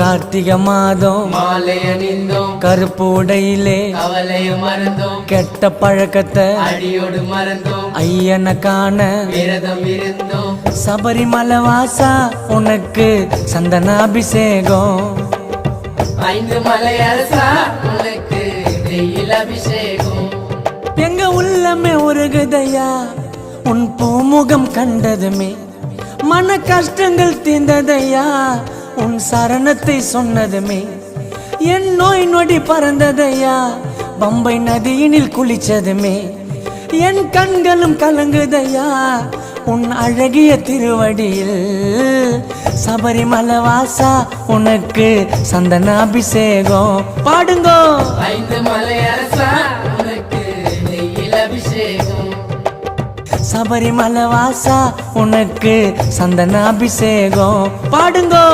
கார்த்திகை மாதம் மாலை அணிந்தோம், கருப்பு உடையிலே கவலையை மறந்தோம், கெட்ட பழக்கத்தை அடியோடு மறந்தோம், ஐயனை காண விரதம் இருந்தோம். சபரிமலை வாசா உனக்கு சந்தனாபிஷேகம். 5 மலை அரசா உனக்கு வெயில் அபிஷேகம். எங்க உள்ளமே உருகுதையா உன் பூமுகம் கண்டதுமே, மன கஷ்டங்கள் தீர்ந்ததையா உன் சரணத்தை சொன்னதுமே, என் நோய் நொடி பறந்ததையா பம்பை நதியினில் குளிச்சதுமே, என் கண்களும் கலங்குதையா உன் அழகிய திருவடியில். சபரிமலை வாசா உனக்கு சந்தனாபிஷேகம். பாடுங்கோ. 5 மலை அரசா உனக்கு வெயில் அபிஷேகம். சபரிமலை வாசா உனக்கு சந்தனாபிஷேகம். பாடுங்கோ.